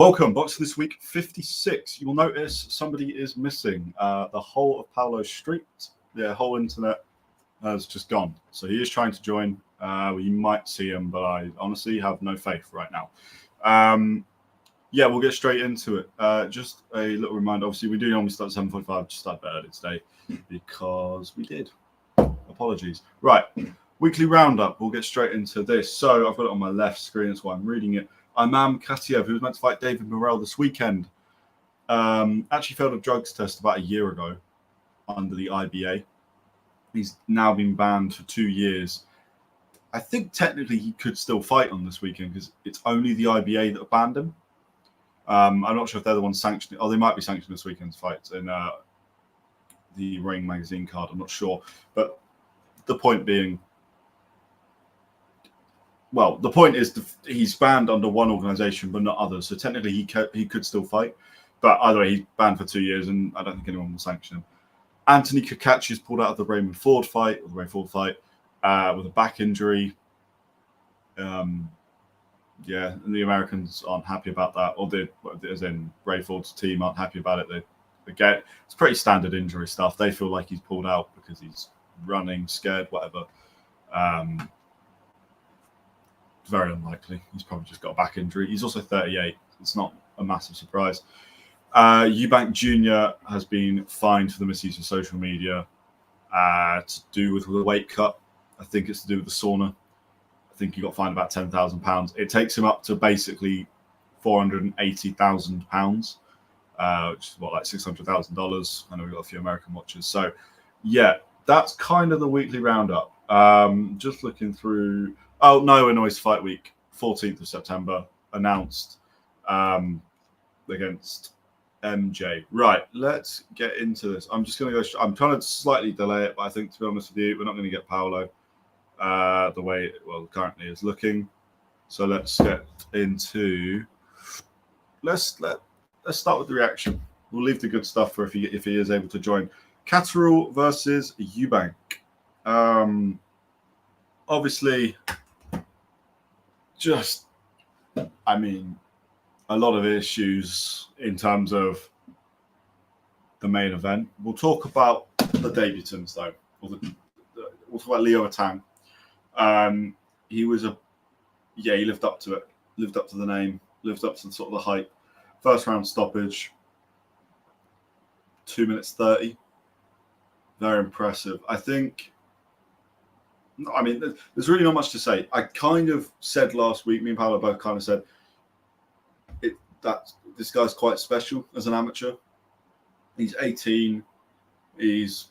Welcome, box this week 56. You will notice somebody is missing. The whole of Paolo Street, the whole internet has just gone. So he is trying to join. You might see him, but I honestly have no faith right now. Yeah, we'll get straight into it. Just a little reminder. Obviously, we do normally start at 7:45. Just start a bit early today because we did. Apologies. Right, weekly roundup. We'll get straight into this. So I've got it on my left screen. That's why I'm reading it. Imam Katiev, who was meant to fight David Morrell this weekend, actually failed a drugs test about a year ago under the IBA. He's now been banned for 2 years. I think technically he could still fight on this weekend because it's only the IBA that banned him. I'm not sure if they're the ones sanctioning. Oh, they might be sanctioning this weekend's fights in the Ring magazine card. I'm not sure. But the point being, well, the point is he's banned under one organisation but not others. So technically he could still fight. But either way, he's banned for 2 years and I don't think anyone will sanction him. Anthony Kokachi is pulled out of the Raymond Ford fight, with a back injury. Yeah, and the Americans aren't happy about that, or as in Ray Ford's team aren't happy about it. Again, it's pretty standard injury stuff. They feel like he's pulled out because he's running, scared, whatever. Very unlikely. He's probably just got a back injury. He's also 38. It's not a massive surprise. Eubank Jr. has been fined for the misuse of social media to do with the weight cut. I think it's to do with the sauna. I think he got fined about £10,000. It takes him up to basically £480,000, which is like $600,000. I know we've got a few American watchers. So, yeah, that's kind of the weekly roundup. Just looking through. Oh, no, Illinois Fight Week, 14th of September, announced against MJ. Right, let's get into this. I'm just going to go. I'm trying to slightly delay it, but I think, to be honest with you, we're not going to get Paolo the way it currently is looking. So let's get into. Let's start with the reaction. We'll leave the good stuff for if he is able to join. Catterall versus Eubank. Obviously, a lot of issues in terms of the main event. We'll talk about the debutants, though. We'll talk about Leo Atang. He lived up to it. Lived up to the name. Lived up to sort of the hype. First round stoppage. 2 minutes 30. Very impressive. There's really not much to say. I kind of said last week, me and Paolo both kind of said that this guy's quite special as an amateur. He's 18. He's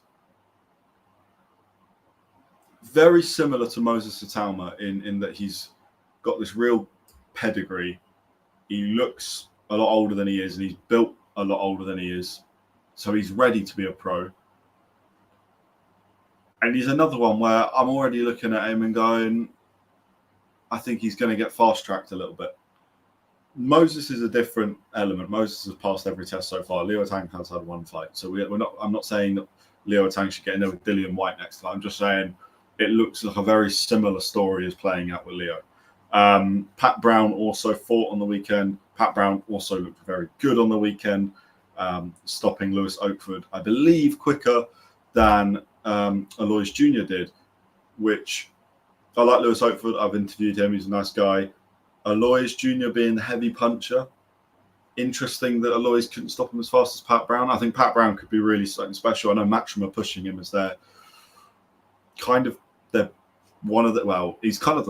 very similar to Moses Sitalma in that he's got this real pedigree. He looks a lot older than he is, and he's built a lot older than he is. So he's ready to be a pro. And he's another one where I'm already looking at him and going, I think he's going to get fast-tracked a little bit. Moses is a different element. Moses has passed every test so far. Leo Atang has had one fight. So I'm not saying that Leo Atang should get in there with Dillian White next time. I'm just saying it looks like a very similar story is playing out with Leo. Pat Brown also fought on the weekend. Pat Brown also looked very good on the weekend, stopping Lewis Oakford, I believe, quicker than Alois Jr. did, which I like Lewis Oakford. I've interviewed him. He's a nice guy. Alois Jr. being the heavy puncher. Interesting that Alois couldn't stop him as fast as Pat Brown. I think Pat Brown could be really something special. I know Matchroom are pushing him as he's kind of the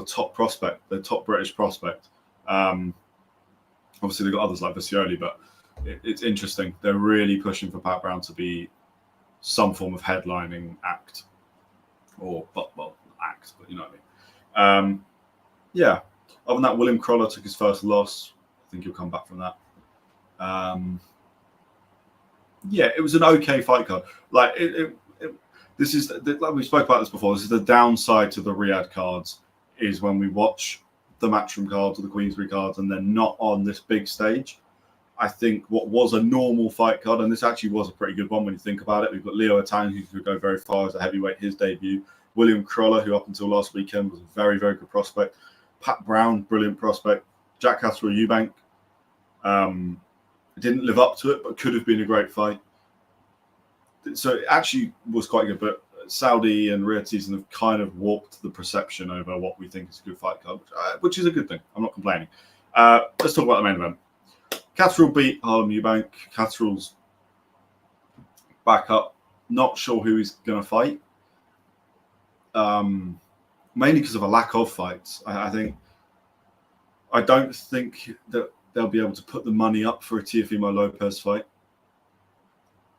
top prospect, the top British prospect. Obviously, they've got others like Visioli, but it's interesting. They're really pushing for Pat Brown to be some form of headlining act, but you know what I mean. Yeah. Other than that, William Crolla took his first loss. I think he'll come back from that. Yeah, it was an okay fight card. Like this is like we spoke about this before. This is the downside to the Riyadh cards is when we watch the Matchroom cards or the Queensbury cards and they're not on this big stage. I think what was a normal fight card, and this actually was a pretty good one when you think about it. We've got Leo Atang, who could go very far as a heavyweight, his debut. William Crolla, who up until last weekend was a very, very good prospect. Pat Brown, brilliant prospect. Jack Catterall-Eubank, It didn't live up to it, but could have been a great fight. So it actually was quite good, but Saudi and Riyadh season have kind of warped the perception over what we think is a good fight card, which is a good thing. I'm not complaining. Let's talk about the main event. Catterall beat Shakur-Zepeda. Catterall's back up. Not sure who he's going to fight. Mainly because of a lack of fights. I don't think that they'll be able to put the money up for a Teofimo Lopez fight.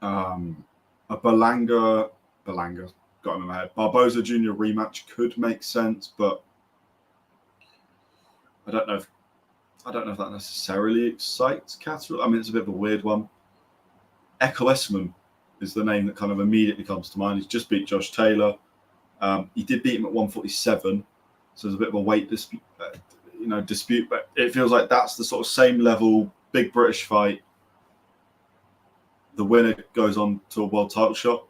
A Berlanga, got him in my head. Barboza Jr. rematch could make sense, but I don't know if that necessarily excites Catterall. I mean, it's a bit of a weird one. Echo Esman is the name that kind of immediately comes to mind. He's just beat Josh Taylor. He did beat him at 147, so there's a bit of a weight dispute, but it feels like that's the sort of same level, big British fight. The winner goes on to a world title shot.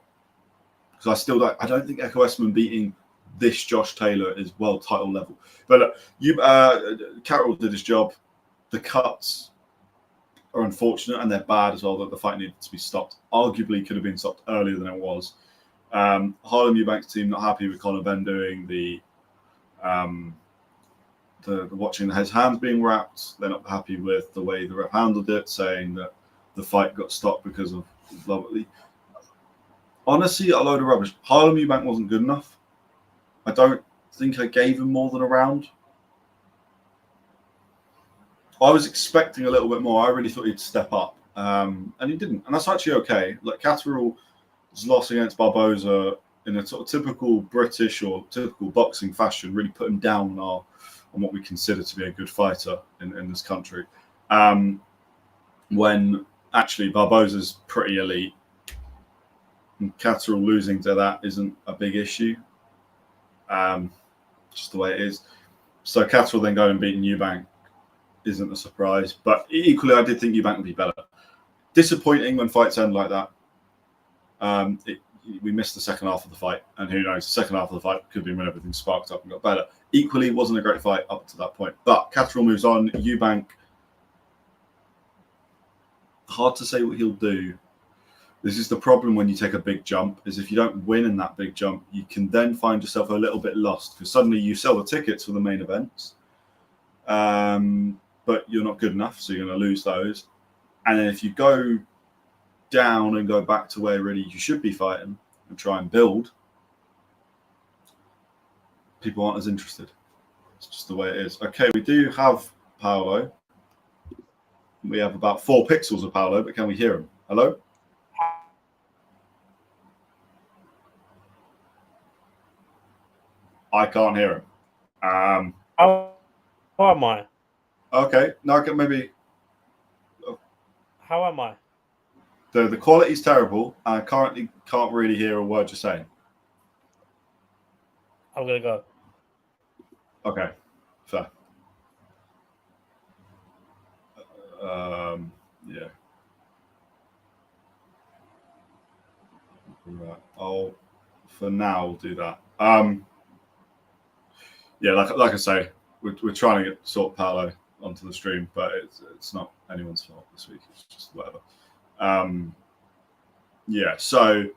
Because I don't think Echo Esman beating this Josh Taylor is world title level. But look, Catterall did his job. The cuts are unfortunate and they're bad as well. That the fight needed to be stopped. Arguably, could have been stopped earlier than it was. Shakur-Eubank's team not happy with Conor Benn doing the watching his hands being wrapped. They're not happy with the way the ref handled it, saying that the fight got stopped because of honestly a load of rubbish. Shakur-Eubank wasn't good enough. I don't think I gave him more than a round. I was expecting a little bit more. I really thought he'd step up, and he didn't, and that's actually okay. Like Catterall's loss against Barboza in a sort of typical British or typical boxing fashion really put him down on what we consider to be a good fighter in this country. When actually Barboza's pretty elite, and Catterall losing to that isn't a big issue. Just the way it is. So Catterall then going and beating Eubank isn't a surprise, but equally I did think Eubank would be better. Disappointing when fights end like that. We missed the second half of the fight, and who knows, the second half of the fight could be when everything sparked up and got better. Equally, it wasn't a great fight up to that point, but Catterall moves on. Eubank, hard to say what he'll do. This is the problem when you take a big jump, is if you don't win in that big jump, you can then find yourself a little bit lost, because suddenly you sell the tickets for the main events, but you're not good enough, so you're going to lose those. And then if you go down and go back to where really you should be fighting and try and build, people aren't as interested. It's just the way it is. Okay, we do have Paolo. We have about 4 pixels of Paolo, but can we hear him? Hello? I can't hear him. How am I? Okay, no, I can maybe. How am I? The quality's terrible. I currently can't really hear a word you're saying. I'm gonna go. Okay, fair. Yeah. Right. I'll for now we'll do that. Yeah, like I say, we're trying to sort Paolo onto the stream, but it's not anyone's fault this week. It's just whatever. Yeah, so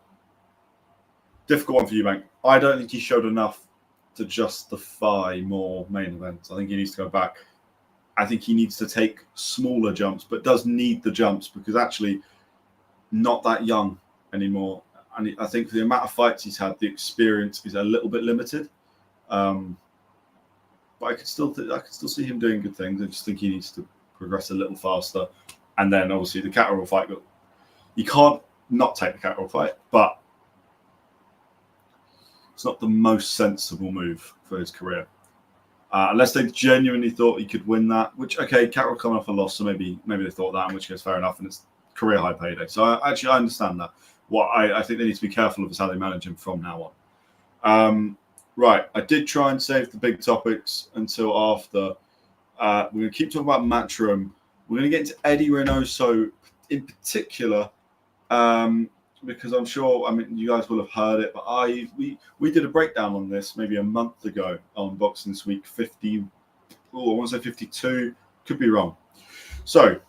difficult one for Eubank. I don't think he showed enough to justify more main events. I think he needs to go back. I think he needs to take smaller jumps, but does need the jumps because actually not that young anymore. And I think for the amount of fights he's had, the experience is a little bit limited. But I could still see him doing good things. I just think he needs to progress a little faster. And then obviously the Catterall fight, you can't not take the Catterall fight, but it's not the most sensible move for his career. Unless they genuinely thought he could win that, which, okay, Catterall coming off a loss, so maybe they thought that, in which case fair enough, and it's career high payday. So I understand that. What I think they need to be careful of is how they manage him from now on. Right, I did try and save the big topics until after. We're going to keep talking about Matchroom. We're going to get into Eddie Reynoso in particular, because I'm sure, you guys will have heard it, but we did a breakdown on this maybe a month ago on Boxing This Week 50. I want to say 52. Could be wrong. So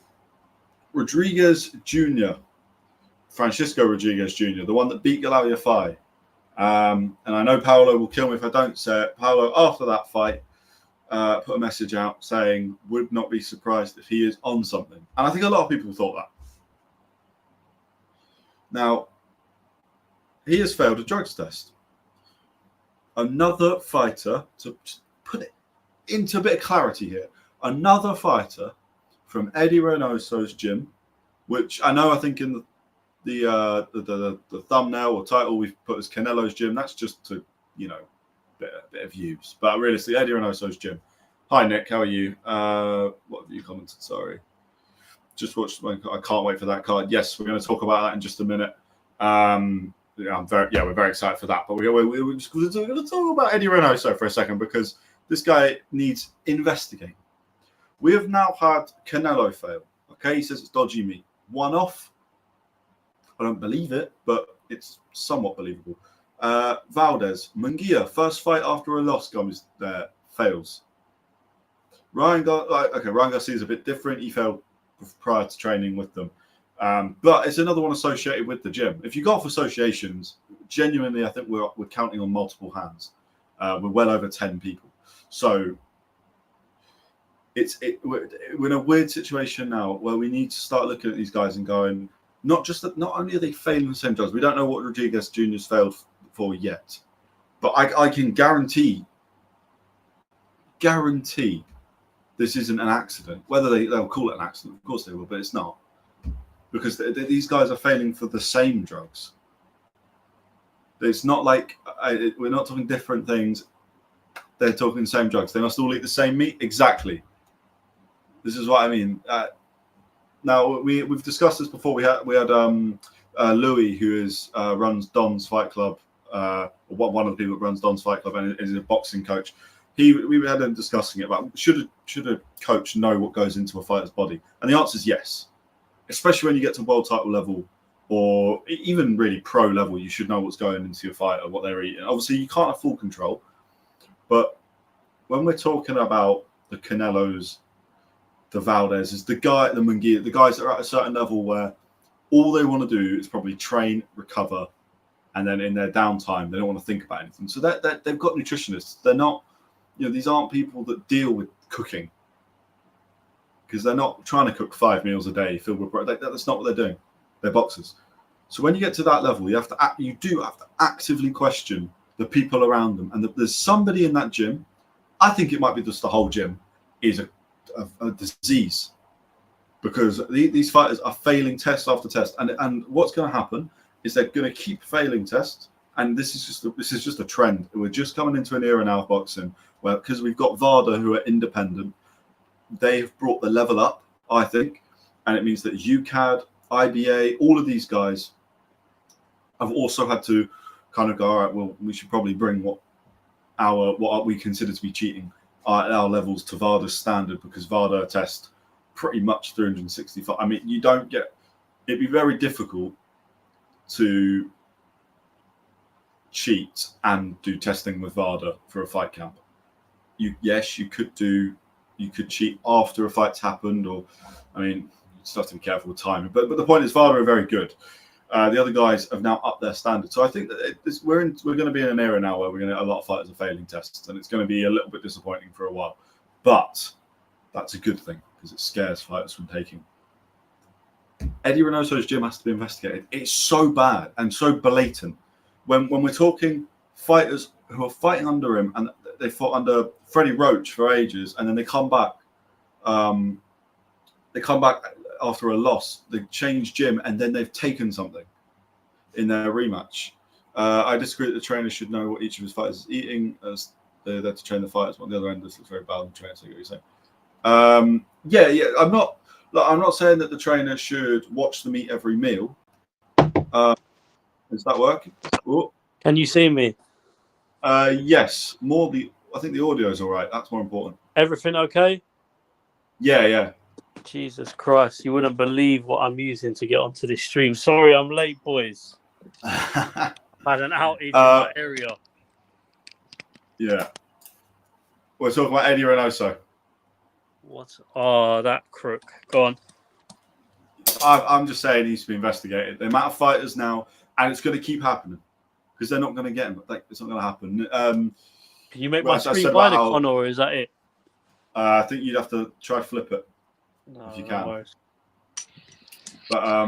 Rodriguez Jr., Francisco Rodriguez Jr., the one that beat Galal Yafai. And I know Paolo will kill me if I don't say it. Paolo, after that fight, put a message out saying, would not be surprised if he is on something. And I think a lot of people thought that. Now, he has failed a drugs test. Another fighter, to put it into a bit of clarity here, another fighter from Eddie Reynoso's gym, which I think in the thumbnail or title we've put as Canelo's gym. That's just to, bit of views. But realistically, Eddie Reynoso's gym. Hi, Nick. How are you? What have you commented? Sorry. Just watched. I can't wait for that card. Yes, we're going to talk about that in just a minute. We're very excited for that. But we're just going to talk about Eddie Reynoso for a second because this guy needs investigating. We have now had Canelo fail. Okay, he says it's dodgy meat. One off. I don't believe it, but it's somewhat believable. Valdez, Munguia, first fight after a loss comes there, fails. Ryan Garcia is a bit different. He failed prior to training with them. But it's another one associated with the gym. If you go off associations, genuinely, I think we're counting on multiple hands. We're well over 10 people. So we're in a weird situation now where we need to start looking at these guys and going, not only are they failing the same drugs, we don't know what Rodriguez Jr.'s failed for yet, but I can guarantee this isn't an accident. Whether they'll call it an accident, of course they will, but it's not, because these guys are failing for the same drugs. It's not like we're not talking different things. They're talking the same drugs. They must all eat the same meat. Exactly. This is what I mean. Now we've discussed this before. We had Louis, who runs Don's Fight Club, one of the people that runs Don's Fight Club, and is a boxing coach. We had him discussing it about should a coach know what goes into a fighter's body, and the answer is yes. Especially when you get to world title level, or even really pro level, you should know what's going into your fighter, what they're eating. Obviously, you can't have full control, but when we're talking about the Canelos, the Valdez, the Munguia, the guys that are at a certain level where all they want to do is probably train, recover, and then in their downtime, they don't want to think about anything. So they've got nutritionists. They're not, these aren't people that deal with cooking, because they're not trying to cook 5 meals a day filled with bread. That's not what they're doing. They're boxers. So when you get to that level, you do have to actively question the people around them. And there's somebody in that gym. I think it might be just the whole gym is a disease, because these fighters are failing test after test, and what's going to happen is they're going to keep failing tests, and this is just a trend. We're just coming into an era now of boxing where, because we've got VADA who are independent, they've brought the level up, I think, and it means that UCAD, IBA, all of these guys have also had to kind of go, all right, well, we should probably bring what we consider to be cheating our levels to VADA's standard, because VADA test pretty much 365. I mean, it'd be very difficult to cheat and do testing with VADA for a fight camp. You could cheat after a fight's happened, or, I mean, you just have to be careful with timing. But the point is, VADA are very good. The other guys have now upped their standard. So I think that we're going to be in an era now where a lot of fighters are failing tests, and it's going to be a little bit disappointing for a while. But that's a good thing, because it scares fighters from taking. Eddie Reynoso's gym has to be investigated. It's so bad and so blatant. When we're talking fighters who are fighting under him, and they fought under Freddie Roach for ages, and then they come back. After a loss, they change gym, and then they've taken something in their rematch. I disagree that the trainer should know what each of his fighters is eating, as they're there to train the fighters. On the other end, this looks very bad on the trainer. So I get what you're saying. I'm not saying that the trainer should watch them eat every meal. Is that working? Ooh. Can you see me? Yes. I think the audio is all right. That's more important. Everything okay? Yeah. Jesus Christ, you wouldn't believe what I'm using to get onto this stream. Sorry, I'm late, boys. I've had an outage in my area. Yeah. We're talking about Eddie Reynoso. What? Oh, that crook. Go on. I'm just saying he needs to be investigated. The amount of fighters now, and it's going to keep happening because they're not going to get him. Like, it's not going to happen. Can you make my screen wider, Connor, or is that it? I think you'd have to try flip it if you can. Worries. But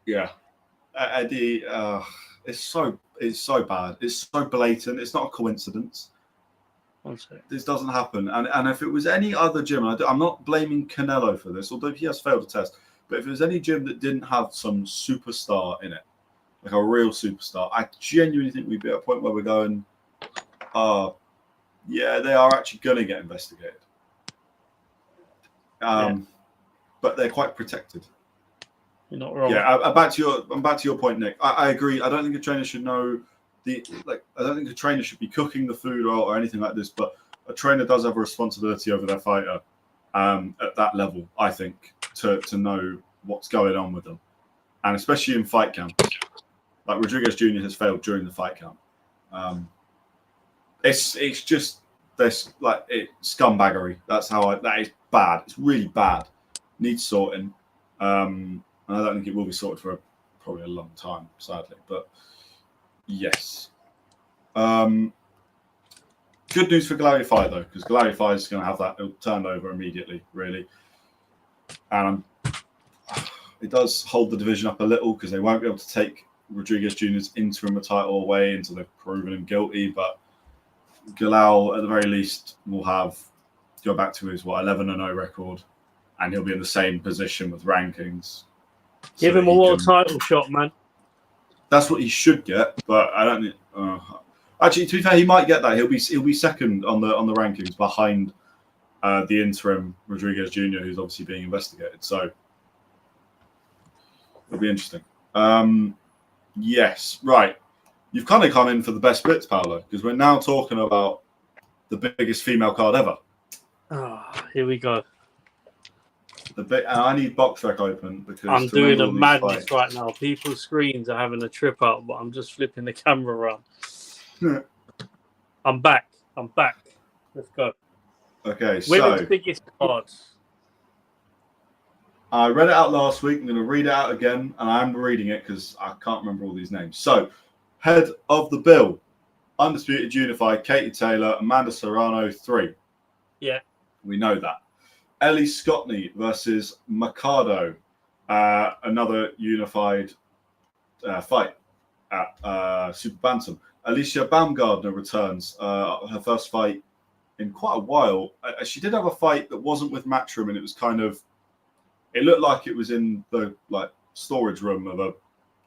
yeah, Eddie, it's so bad. It's so blatant. It's not a coincidence. This doesn't happen. And if it was any other gym, I'm not blaming Canelo for this, although he has failed a test. But if it was any gym that didn't have some superstar in it, like a real superstar, I genuinely think we'd be at a point where we're going, yeah, they are actually going to get investigated. But they're quite protected. You're not wrong. Yeah, I'm back to your point, Nick. I agree. I don't think a trainer should know I don't think a trainer should be cooking the food or anything like this. But a trainer does have a responsibility over their fighter at that level. I think to know what's going on with them, and especially in fight camp. Like Rodriguez Jr. has failed during the fight camp. It's just this scumbaggery. That is bad. It's really bad. Needs sorting. And I don't think it will be sorted for probably a long time, sadly. But yes. Good news for Galari Fight though, because Galari Fight is going to have that. It'll turn over immediately, really. And it does hold the division up a little because they won't be able to take Rodriguez Jr.'s interim title away until they've proven him guilty. But Galal, at the very least, will go back to his 11-0 record, and he'll be in the same position with rankings. Give him a world title shot, man. That's what he should get, but I don't think. Actually, to be fair, he might get that. He'll be second on the rankings behind the interim Rodriguez Jr., who's obviously being investigated. So it'll be interesting. Yes, right. You've kind of come in for the best bits, Paolo, because we're now talking about the biggest female card ever. Here we go. I need box rec open because I'm doing a madness right now. People's screens are having a trip out, but I'm just flipping the camera around. I'm back. Let's go. Okay, Women's biggest cards. I read it out last week. I'm going to read it out again, and I'm reading it because I can't remember all these names. So, head of the bill, Undisputed Unified, Katie Taylor, Amanda Serrano, 3. Yeah. We know that. Ellie Scottney versus Mercado, another unified fight at Super Bantam. Alicia Baumgardner returns, her first fight in quite a while. She did have a fight that wasn't with Matchroom, and it was it looked like it was in the storage room of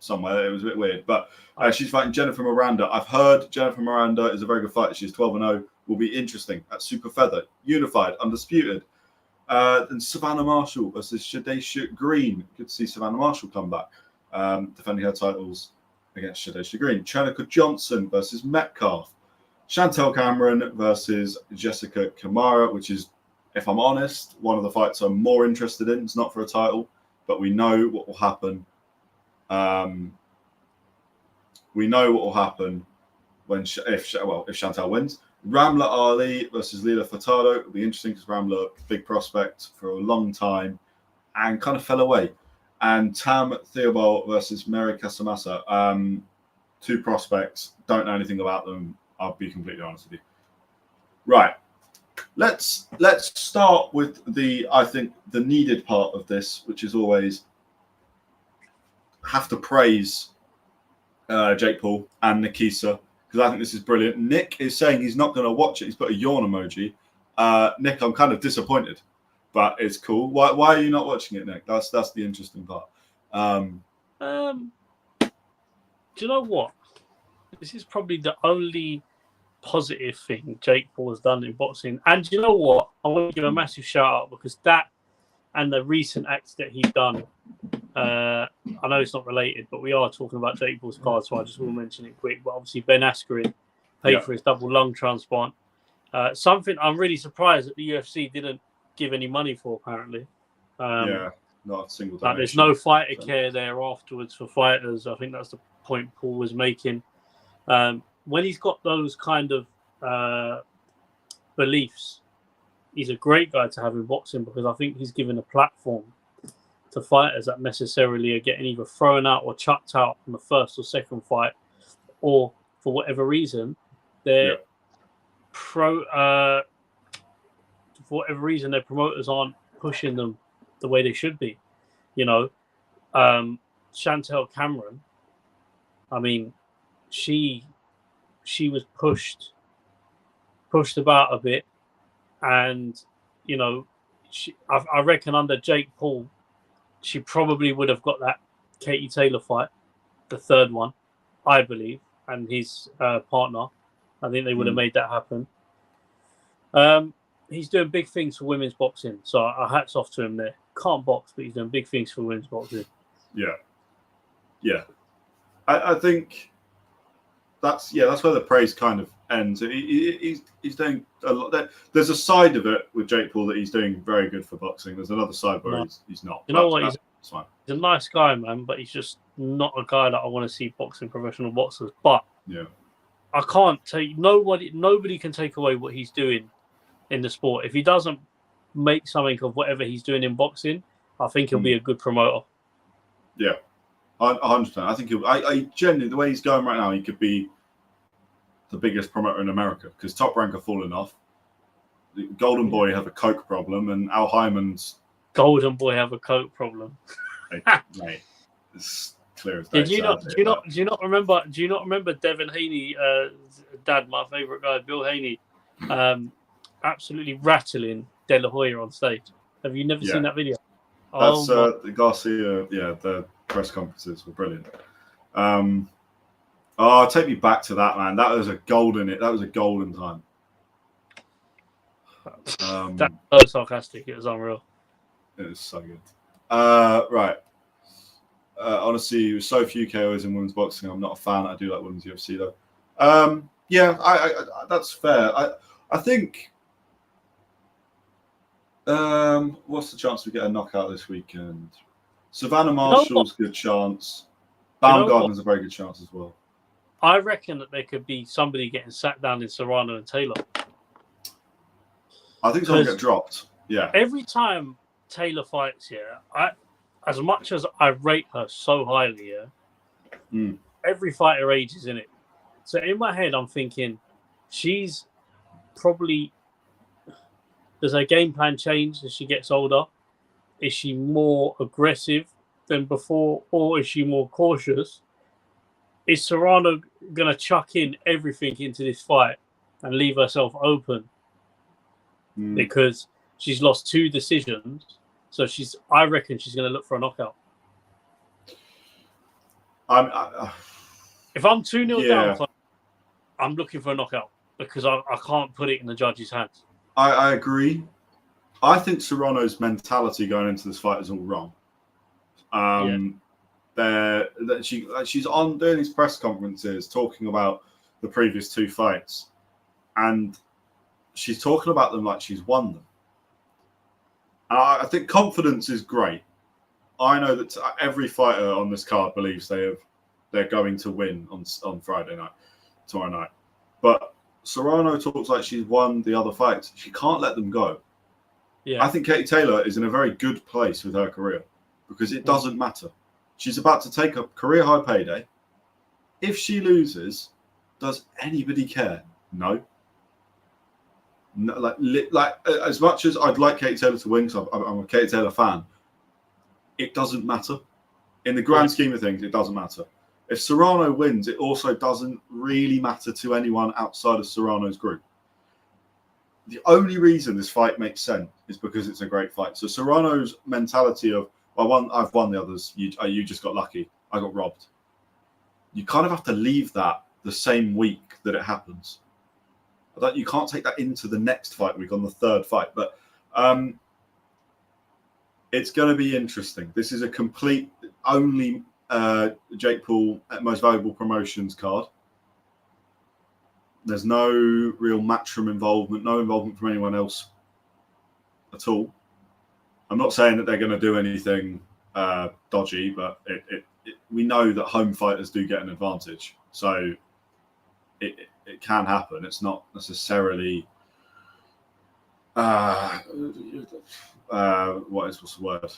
somewhere. It was a bit weird, but she's fighting Jennifer Miranda. I've heard Jennifer Miranda is a very good fighter. She's 12-0. Will be interesting at Super Feather, Unified, Undisputed. And Savannah Marshall versus Shadesha Green. Good to see Savannah Marshall come back, defending her titles against Shadesha Green. Chenika Johnson versus Metcalf. Chantel Cameron versus Jessica Kamara, which is, if I'm honest, one of the fights I'm more interested in. It's not for a title, but we know what will happen. We know what will happen if Chantel wins. Ramla Ali versus Lila Furtado. It'll be interesting because Ramla, big prospect for a long time, and kind of fell away. And Tam Theobald versus Mary Casamassa. 2 prospects. Don't know anything about them. I'll be completely honest with you. Right. Let's start with I think the needed part of this, which is always have to praise Jake Paul and Nikisa, because I think this is brilliant. Nick is saying he's not going to watch it. He's put a yawn emoji. Nick, I'm kind of disappointed, but it's cool. Why are you not watching it, Nick? That's the interesting part. Do you know what? This is probably the only positive thing Jake Paul has done in boxing. And do you know what? I want to give a massive shout out because that and the recent acts that he's done. I know it's not related, but we are talking about Jake Paul's card, so I just will mention it quick. But obviously, Ben Askren paid for his double lung transplant. Something I'm really surprised that the UFC didn't give any money for, apparently. Not a single donation. There's no fighter care there afterwards for fighters. I think that's the point Paul was making. When he's got those kind of beliefs, he's a great guy to have in boxing because I think he's given a platform to fighters that necessarily are getting either thrown out or chucked out from the first or second fight, or for whatever reason, their for whatever reason their promoters aren't pushing them the way they should be. You know, Chantel Cameron, I mean, she was pushed about a bit, and you know, I reckon under Jake Paul, she probably would have got that Katie Taylor fight, the third one, I believe, and his partner. I think they would have made that happen. He's doing big things for women's boxing, so our hats off to him there. Can't box, but he's doing big things for women's boxing. Yeah. I think that's where the praise kind of ends. He's doing a lot. There's a side of it with Jake Paul that he's doing very good for boxing. There's another side where he's not. You know what? He's a nice guy, man, but he's just not a guy that I want to see boxing professional boxers. But I can't take nobody can take away what he's doing in the sport. If he doesn't make something of whatever he's doing in boxing, I think he'll be a good promoter. Yeah, 100%. I think I genuinely, the way he's going right now, he could be the biggest promoter in America, because Top Rank are falling off. The Golden Boy have a coke problem, and Al Hyman's Golden Boy have a coke problem. Mate, it's clear as day. Do you not remember Devin Haney, dad, my favourite guy, Bill Haney, absolutely rattling De La Hoya on stage? Have you never seen that video? That's the Garcia. Yeah, the press conferences were brilliant. Take me back to that, man. That was a golden time. That's so sarcastic. It was unreal. It was so good. Right. Honestly, there was so few KOs in women's boxing. I'm not a fan. I do like women's UFC though. I that's fair. I think. What's the chance we get a knockout this weekend? Savannah Marshall's good chance. Baumgarten's a very good chance as well. I reckon that there could be somebody getting sat down in Serrano and Taylor. I think someone get dropped. Yeah. Every time Taylor fights, as much as I rate her so highly, every fighter ages in it. So in my head, I'm thinking she's probably. Does her game plan change as she gets older? Is she more aggressive than before, or is she more cautious? Is Serrano going to chuck in everything into this fight and leave herself open? Because she's lost 2 decisions, so I reckon she's going to look for a knockout. If I'm 2-0 down, I'm looking for a knockout because I can't put it in the judge's hands. I agree. I think Serrano's mentality going into this fight is all wrong. She's on doing these press conferences talking about the previous 2 fights, and she's talking about them like she's won them. I think confidence is great. I know that every fighter on this card believes they're going to win on Friday night, tomorrow night, but Serrano talks like she's won the other fights. She can't let them go. I think Katie Taylor is in a very good place with her career because it doesn't matter. She's about to take a career high payday. If she loses, does anybody care? No. Like as much as I'd like Katie Taylor to win, because I'm a Katie Taylor fan, it doesn't matter. In the grand scheme of things, it doesn't matter. If Serrano wins, it also doesn't really matter to anyone outside of Serrano's group. The only reason this fight makes sense is because it's a great fight. So Serrano's mentality of, I've won the others, you just got lucky, I got robbed. You kind of have to leave that the same week that it happens. You can't take that into the next fight week on the 3rd fight. But it's going to be interesting. This is a complete only Jake Paul Most Valuable Promotions card. There's no real matchroom involvement, no involvement from anyone else at all. I'm not saying that they're going to do anything dodgy, but we know that home fighters do get an advantage. So it can happen. It's not necessarily what's the word?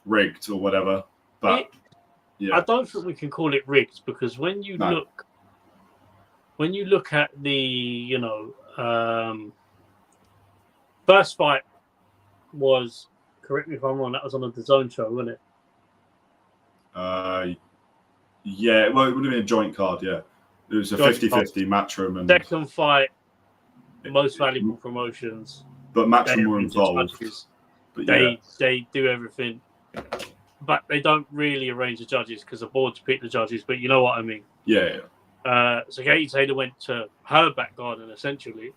rigged or whatever. But yeah, I don't think we can call it rigged because when you look at the first fight was, correct me if I'm wrong, that was on the DAZN show, wasn't it? Yeah, well, it would have been a joint card, yeah. It was a 50-50 Matchroom. And second fight, most valuable promotions. But Matchroom were involved. But they do everything. But they don't really arrange the judges because the boards pick the judges, but you know what I mean. Yeah. So Katie Taylor went to her back garden, essentially,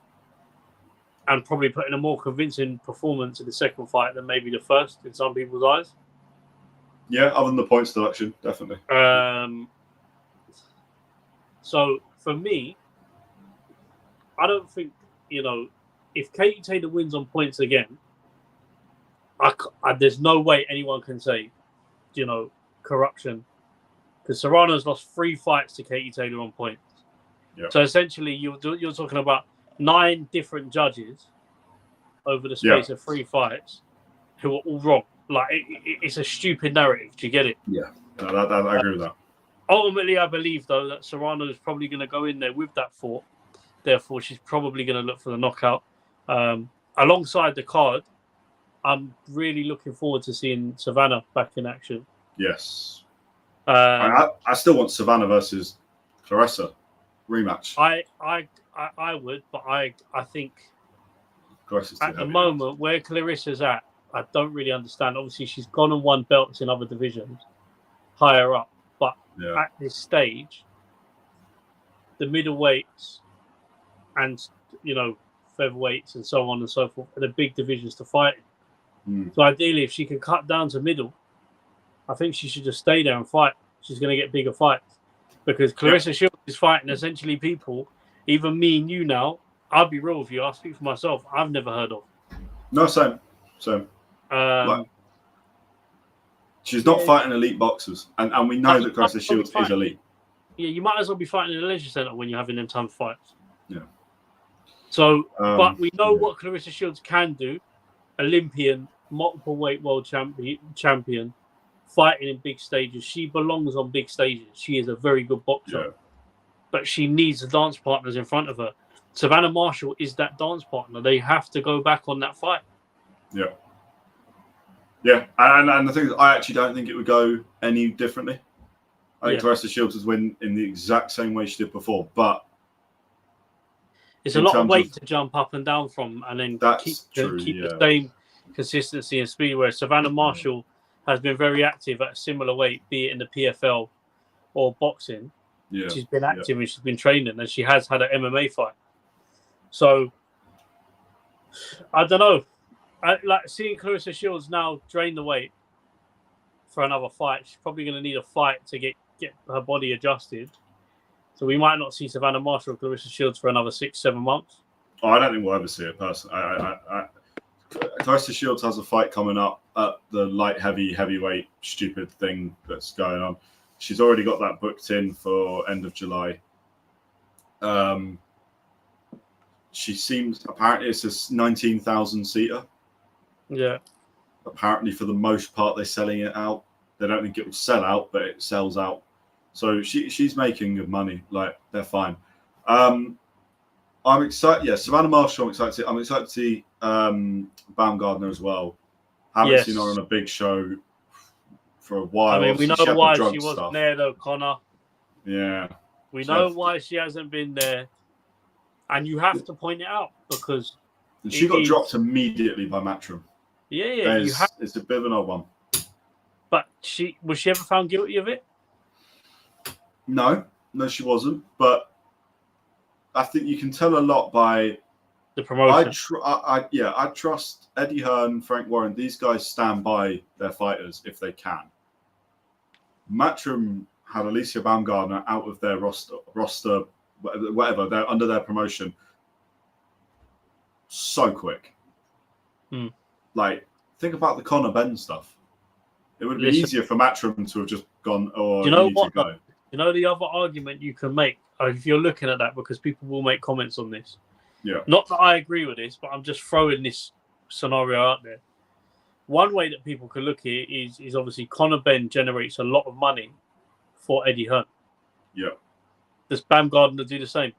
and probably put in a more convincing performance in the second fight than maybe the first in some people's eyes. Yeah, other than the points deduction, definitely. So for me, I don't think, if Katie Taylor wins on points again, there's no way anyone can say, corruption. Because Serrano's lost 3 fights to Katie Taylor on points. Yeah. So essentially, you're talking about 9 different judges over the space of 3 fights who are all wrong. Like, it's a stupid narrative. Do you get it? Yeah, I agree with that. Ultimately, I believe, though, that Serrano is probably going to go in there with that thought. Therefore, she's probably going to look for the knockout. Alongside the card, I'm really looking forward to seeing Savannah back in action. Yes. I still want Savannah versus Clarissa rematch. I would, but I think at the moment where Clarissa's at, I don't really understand. Obviously, she's gone and won belts in other divisions higher up, but at this stage, the middleweights and featherweights and so on and so forth are the big divisions to fight in. So ideally, if she can cut down to middle, I think she should just stay there and fight. She's going to get bigger fights because Clarissa Shields is fighting essentially people, even me and you now. I'll be real with you. I'll speak for myself. I've never heard of. No, same. She's not fighting elite boxers, and we know that Clarissa Shields is elite. Yeah, you might as well be fighting in a leisure centre when you're having them time fights. Yeah. So, but we know what Clarissa Shields can do. Olympian, multiple weight world champion, fighting in big stages. She belongs on big stages. She is a very good boxer, but she needs the dance partners in front of her. Savannah Marshall is that dance partner. They have to go back on that fight. Yeah, and the thing is, I actually don't think it would go any differently. I think Clarissa Shields would win in the exact same way she did before, but it's a lot of weight to jump up and down from, and then keep the same consistency and speed. Where Savannah Marshall has been very active at a similar weight, be it in the PFL or boxing. Yeah, she's been active and she's been training, and she has had an MMA fight. So I don't know. I like seeing Clarissa Shields now drain the weight for another fight. She's probably going to need a fight to get her body adjusted. So we might not see Savannah Marshall or Clarissa Shields for another 6-7 months. Oh, I don't think we'll ever see it personally. Clarissa Shields has a fight coming up at the light heavyweight stupid thing that's going on. She's already got that booked in for end of July. She seems, apparently it's a 19,000 seater. Yeah. Apparently, for the most part, they're selling it out. They don't think it will sell out, but it sells out. So she's making good money. Like, they're fine. I'm excited. Yeah, Savannah Marshall, I'm excited to see. I'm excited to see Baumgardner as well. Haven't seen her on a big show for a while. I mean, we know why she wasn't there, though, Connor. Yeah. We know why she hasn't been there. And you have to point it out because... And she got dropped immediately by Matchroom. Yeah. It's a bit of an odd one. But was she ever found guilty of it? No, she wasn't. But I think you can tell a lot by the promotion. I trust Eddie Hearn, Frank Warren. These guys stand by their fighters if they can. Matchroom had Alicia Baumgardner out of their roster, whatever. They're under their promotion so quick. Like, think about the Conor Benn stuff. It would be easier for Matchroom to have just gone, you know what? You know the other argument you can make, if you're looking at that, because people will make comments on this. Yeah. Not that I agree with this, but I'm just throwing this scenario out there. one way that people could look at it is obviously Conor Benn generates a lot of money for Eddie Hearn. Yeah. Does Bam Gardner do the same?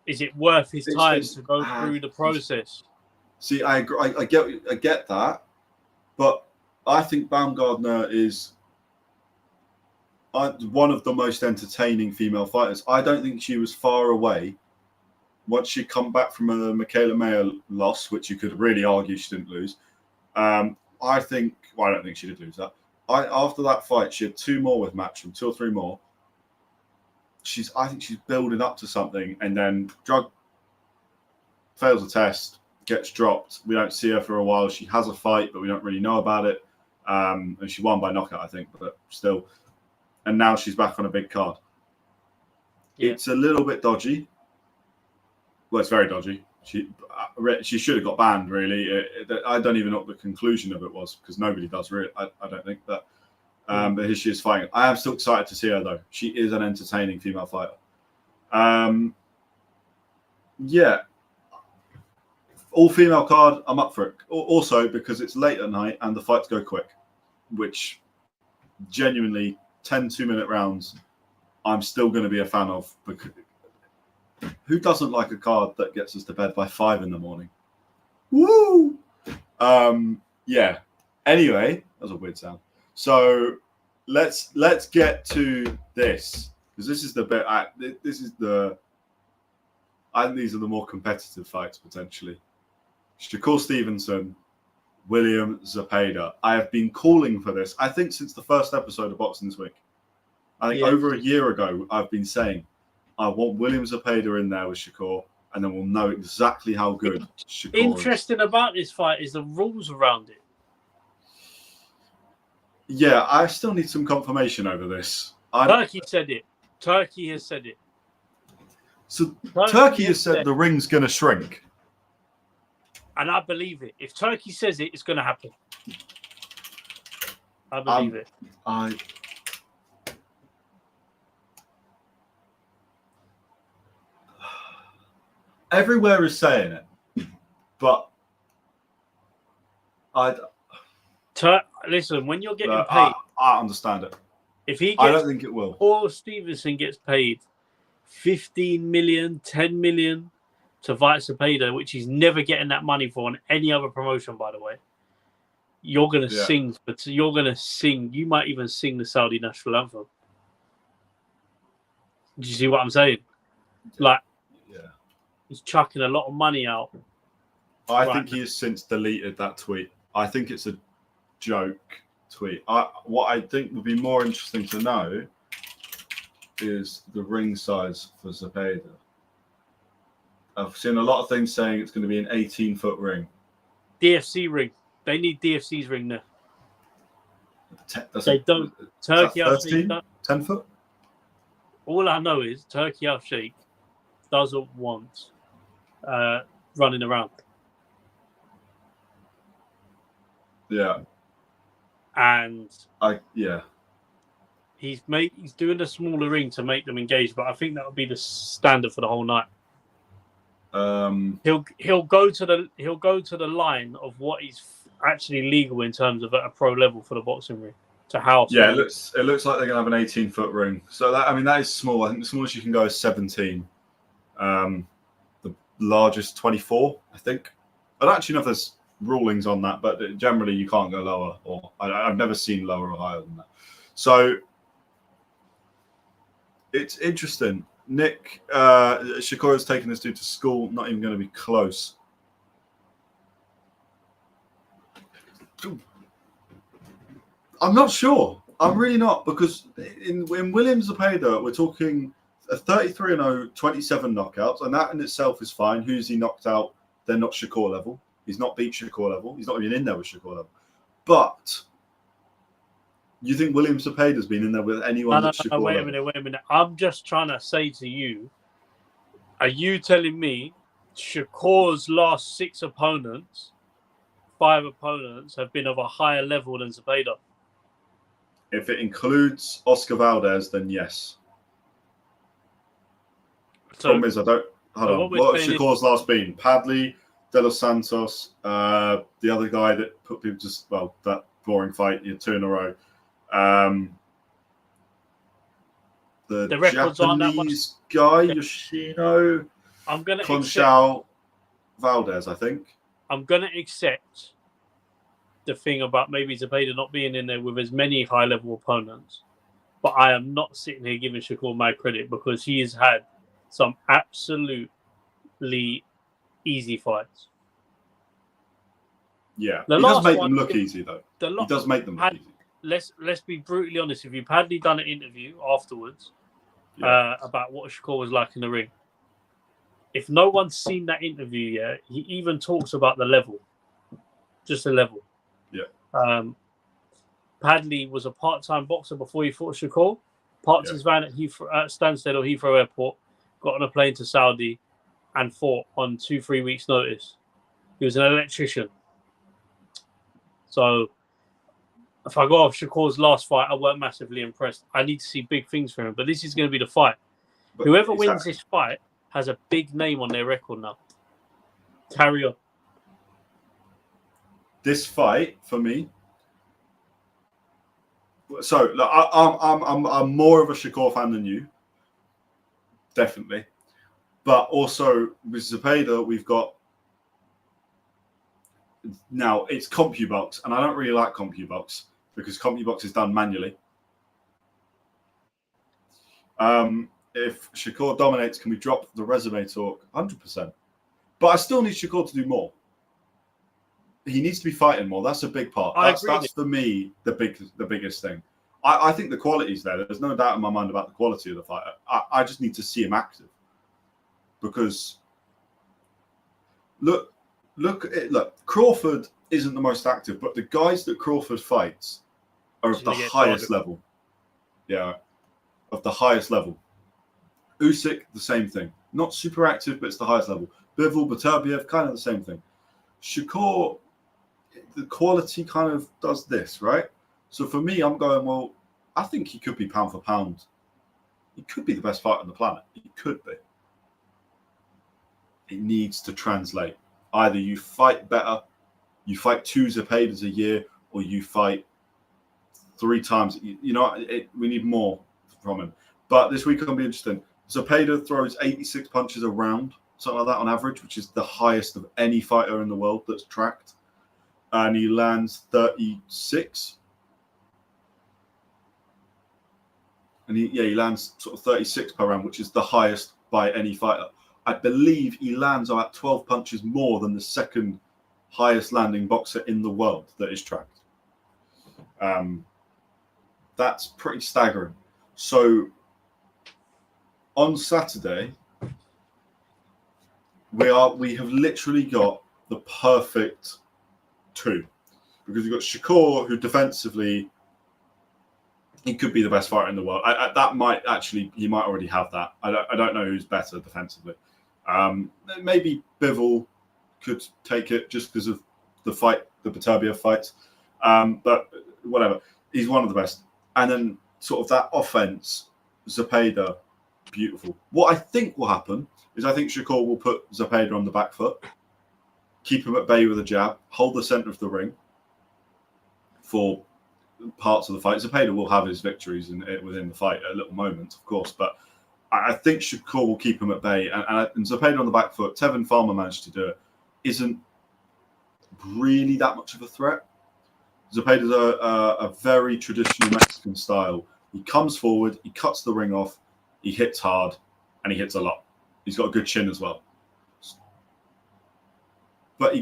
Is it worth his time to go through the process? See, I get that, but I think Baumgardner is one of the most entertaining female fighters. I don't think she was far away once she'd come back from a Michaela Mayer loss, which you could really argue she didn't lose. I don't think she did lose that. After that fight, she had 2 more with Matchroom, 2 or 3 more. I think she's building up to something, and then drug fails a test, gets dropped. We don't see her for a while. She has a fight, but we don't really know about it. And she won by knockout, I think, but still. And now she's back on a big card. Yeah. It's a little bit dodgy. Well, it's very dodgy. She should have got banned, really. I don't even know what the conclusion of it was, because nobody does, really. I don't think that. But here she is fighting. I am still excited to see her, though. She is an entertaining female fighter. Yeah. All-female card, I'm up for it. Also, because it's late at night and the fights go quick, which genuinely 10 2-minute rounds, I'm still going to be a fan of. Because who doesn't like a card that gets us to bed by 5 in the morning? Woo! Yeah. Anyway, that was a weird sound. So let's get to this, because this is the bit. I think these are the more competitive fights potentially. Shakur Stevenson, William Zepeda. I have been calling for this, I think, since the first episode of Boxing This Week. I think over a year ago, I've been saying, I want William Zepeda in there with Shakur, and then we'll know exactly how good Shakur Interesting about this fight is the rules around it. Yeah, I still need some confirmation over this. Turkey said it. Turkey has said it. So Turkey has said the ring's going to shrink. And I believe it. If Turkey says it, it's going to happen. I believe it. Everywhere is saying it, but listen, when you're getting paid, I understand it. If he gets, I don't think it will. Or Stevenson gets paid 15 million, 10 million to fight Zepeda, which he's never getting that money for on any other promotion, by the way. You're gonna sing, but you're gonna sing. You might even sing the Saudi national anthem. Do you see what I'm saying? Like, he's chucking a lot of money out. I think he has since deleted that tweet. I think it's a joke tweet. What I think would be more interesting to know is the ring size for Zepeda. I've seen a lot of things saying it's going to be an 18-foot ring. DFC ring. They need DFC's ring there. They don't. Turkey Al Sheikh. 10 foot? All I know is Turkey Al Sheikh doesn't want running around. Yeah. And he's doing a smaller ring to make them engage, but I think that would be the standard for the whole night. He'll go to the line of what is actually legal in terms of at a pro level for the boxing ring to house. Yeah, it looks like they're gonna have an 18-foot ring. So that is small. I think the smallest you can go is 17. The largest 24, I think. I don't actually know if there's rulings on that, but generally you can't go lower, or I've never seen lower or higher than that. So it's interesting. Nick, Shakur has taken this dude to school, not even going to be close. I'm not sure. I'm really not, because in William Zepeda, we're talking a 33-0, 27 knockouts, and that in itself is fine. Who's he knocked out? They're not Shakur level. He's not beat Shakur level. He's not even in there with Shakur level. But you think William Zepeda's been in there with anyone that's Shakur level? Wait a minute. I'm just trying to say to you, are you telling me Shakur's last 5 opponents have been of a higher level than Zepeda? If it includes Oscar Valdez, then yes. The problem is I don't... Hold on. What has Shakur's last been? Padley, De Los Santos, the other guy that put people that boring fight, you had 2 in a row. The records aren't that much. Japanese guy, Yoshino, I'm gonna Conchal Valdez, I think. I'm gonna accept the thing about maybe Zepeda not being in there with as many high-level opponents, but I am not sitting here giving Shakur my credit because he has had some absolutely easy fights. Yeah, he does make them look easy, though. He does make them look easy. Let's be brutally honest. If you've Padley done an interview afterwards about what Shakur was like in the ring, if no one's seen that interview yet, he even talks about the level, just the level. Yeah. Padley was a part-time boxer before he fought Shakur. Parked his van at Stansted or Heathrow Airport, got on a plane to Saudi, and fought on 2-3 weeks' notice. He was an electrician. So, if I go off Shakur's last fight, I weren't massively impressed. I need to see big things from him, but this is going to be the fight. But whoever wins this fight has a big name on their record now. Carry on. This fight for me. So look, I'm more of a Shakur fan than you, definitely. But also with Zepeda, we've got now it's CompuBox, and I don't really like CompuBox because CompuBox is done manually. If Shakur dominates, can we drop the resume talk? 100%. But I still need Shakur to do more. He needs to be fighting more. That's a big part. That's for me the biggest thing. I think the quality's there. There's no doubt in my mind about the quality of the fighter. I just need to see him active. Because look, Crawford isn't the most active, but the guys that Crawford fights are of the highest level. Yeah, of the highest level. Usyk, the same thing. Not super active, but it's the highest level. Bivol, Beterbiev, kind of the same thing. Shakur, the quality kind of does this, right? So for me, I'm going, well, I think he could be pound for pound. He could be the best fighter on the planet. He could be. It needs to translate. Either you fight better, you fight 2 Zepedas a year, or you fight 3 times. You know, we need more from him. But this week will be interesting. Zepeda throws 86 punches a round, something like that on average, which is the highest of any fighter in the world that's tracked. And he lands 36. And he lands sort of 36 per round, which is the highest by any fighter. I believe he lands about 12 punches more than the second highest landing boxer in the world that is tracked. That's pretty staggering. So on Saturday, we have literally got the perfect 2, because you've got Shakur, who defensively he could be the best fighter in the world. That might actually, he might already have that. I don't know who's better defensively. Maybe Bivol could take it just because of the fight, the Beterbiev fight. But whatever, he's one of the best. And then sort of that offense, Zepeda, beautiful. What I think will happen is I think Shakur will put Zepeda on the back foot, keep him at bay with a jab, hold the center of the ring for parts of the fight. Zepeda will have his victories within the fight at a little moment, of course, but I think Shakur will keep him at bay. And Zepeda on the back foot, Tevin Farmer managed to do it, isn't really that much of a threat. Zepeda's a very traditional Mexican style. He comes forward, he cuts the ring off, he hits hard, and he hits a lot. He's got a good chin as well. But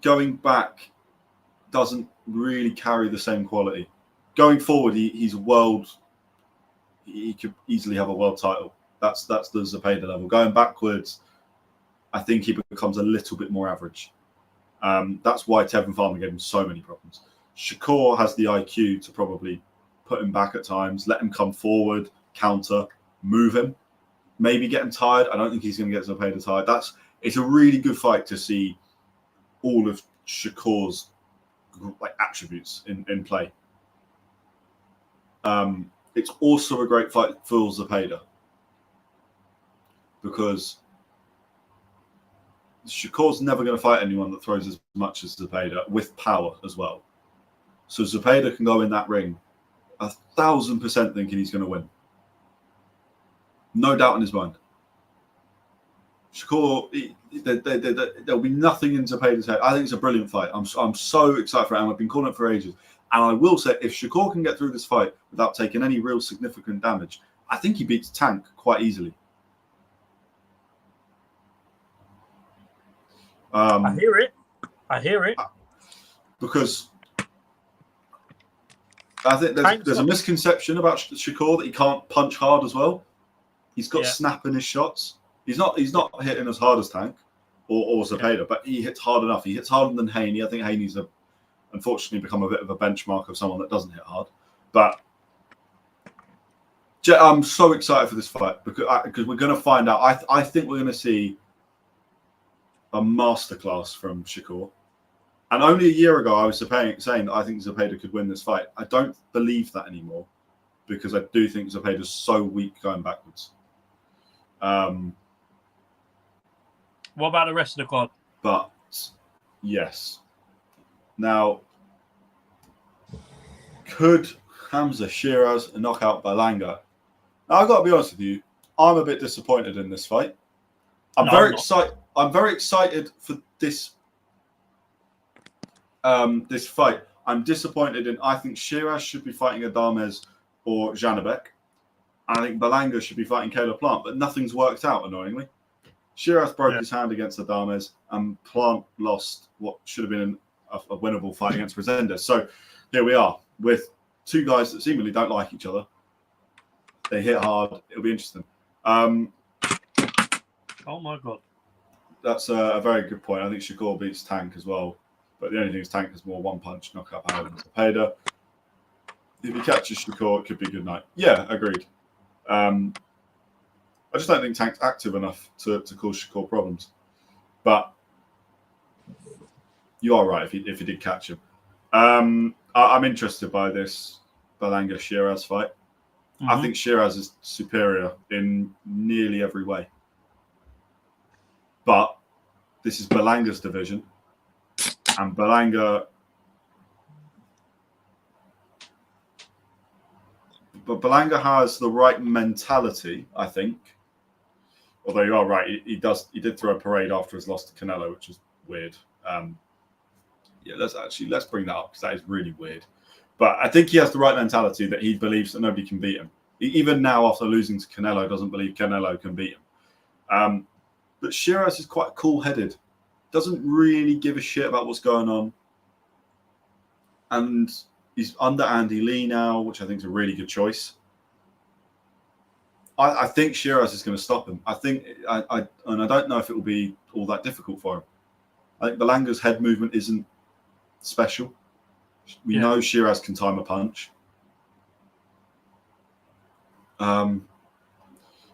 going back doesn't really carry the same quality. Going forward, he's world. He could easily have a world title. That's the Zepeda level. Going backwards, I think he becomes a little bit more average. That's why Tevin Farmer gave him so many problems. Shakur has the IQ to probably put him back at times, let him come forward, counter, move him, maybe get him tired. I don't think he's going to get Zepeda tired. It's a really good fight to see all of Shakur's attributes in play. It's also a great fight for Zepeda because Shakur's never going to fight anyone that throws as much as Zepeda with power as well. So Zepeda can go in that ring 1,000% thinking he's going to win. No doubt in his mind. Shakur, there'll be nothing in Zepeda's head. I think it's a brilliant fight. I'm so excited for it, and I've been calling it for ages. And I will say, if Shakur can get through this fight without taking any real significant damage, I think he beats Tank quite easily. I hear it. Because I think there's a misconception about Shakur that he can't punch hard as well. He's got snap in his shots. He's not hitting as hard as Tank or Zepeda, but he hits hard enough. He hits harder than Haney. I think Haney's unfortunately become a bit of a benchmark of someone that doesn't hit hard. But I'm so excited for this fight because we're going to find out. I think we're going to see a masterclass from Shakur. And only a year ago, I was saying that I think Zepeda could win this fight. I don't believe that anymore because I do think Zepeda's so weak going backwards. What about the rest of the card? But yes. Now, could Hamza Sheeraz knock out Berlanga? Now, I've got to be honest with you. I'm a bit disappointed in this fight. I'm very excited for this this fight. I'm disappointed in. I think Sheeraz should be fighting Adames or Janibek. I think Berlanga should be fighting Caleb Plant, but nothing's worked out, annoyingly. Sheeraz broke his hand against Adames, and Plant lost what should have been a winnable fight against Resendez. So here we are with two guys that seemingly don't like each other. They hit hard. It'll be interesting. Oh my God. That's a very good point. I think Shakur beats Tank as well. But the only thing is Tank has more one-punch knockout power than Zepeda. If he catches Shakur, it could be a good night. Yeah, agreed. I just don't think Tank's active enough to cause Shakur problems. But you are right if he did catch him. I'm interested by this Berlanga-Sheeraz fight. Mm-hmm. I think Sheeraz is superior in nearly every way. But this is Berlanga's division. And Berlanga... But Berlanga has the right mentality, I think. Although you are right, he did throw a parade after his loss to Canelo, which is weird. Let's bring that up because that is really weird. But I think he has the right mentality that he believes that nobody can beat him. Even now, after losing to Canelo, doesn't believe Canelo can beat him. But Sheeraz is quite cool-headed. Doesn't really give a shit about what's going on. And he's under Andy Lee now, which I think is a really good choice. I think Sheeraz is going to stop him. I don't know if it will be all that difficult for him. I think Berlanga's head movement isn't special. We know Sheeraz can time a punch. I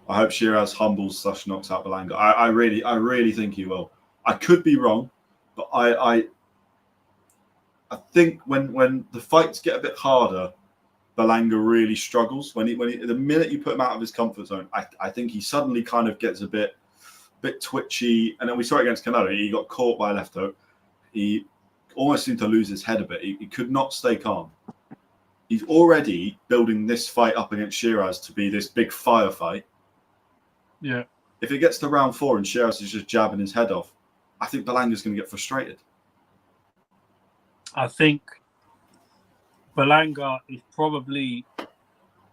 hope Sheeraz humbles / knocks out Berlanga. I really think he will. I could be wrong, but I think when the fights get a bit harder, Berlanga really struggles. When the minute you put him out of his comfort zone, I think he suddenly kind of gets a bit twitchy. And then we saw it against Canelo. He got caught by a left hook. He almost seemed to lose his head a bit. He could not stay calm. He's already building this fight up against Sheeraz to be this big firefight. Yeah. If it gets to round 4 and Sheeraz is just jabbing his head off, I think Berlanga's going to get frustrated. I think Berlanga is probably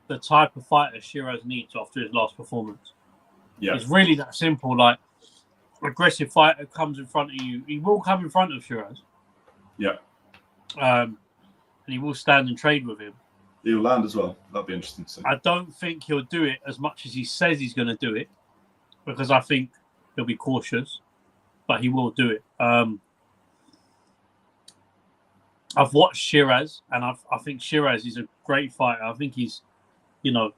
the type of fighter Sheeraz needs after his last performance. Yeah. It's really that simple. Like, aggressive fighter comes in front of you. He will come in front of Sheeraz. Yeah. And he will stand and trade with him. He'll land as well. That'd be interesting to see. I don't think he'll do it as much as he says he's going to do it, because I think he'll be cautious, but he will do it. I've watched Sheeraz, and I think Sheeraz is a great fighter. I think he's, a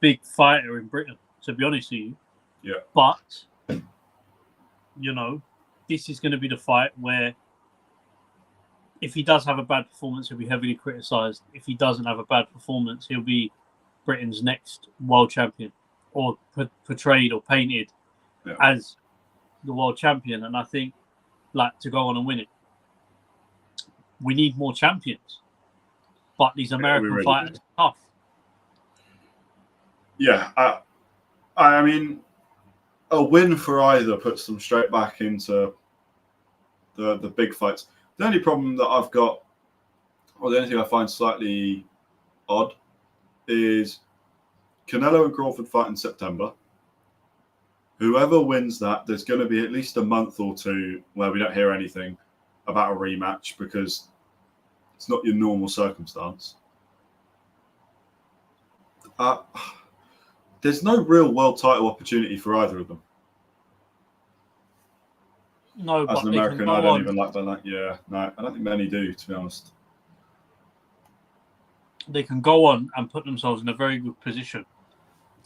big fighter in Britain, to be honest with you. Yeah. But, this is going to be the fight where if he does have a bad performance, he'll be heavily criticised. If he doesn't have a bad performance, he'll be Britain's next world champion, or portrayed or painted as the world champion, and I think like to go on and win it. We need more champions, but these American really fighters are tough. Yeah, I mean, a win for either puts them straight back into the big fights. The only problem that I've got, or the only thing I find slightly odd, is Canelo and Crawford fight in September. Whoever wins that, there's going to be at least a month or two where we don't hear anything about a rematch because it's not your normal circumstance. There's no real world title opportunity for either of them. No, As but an they American, can go I don't on. even like that. Yeah, no, I don't think many do, to be honest. They can go on and put themselves in a very good position.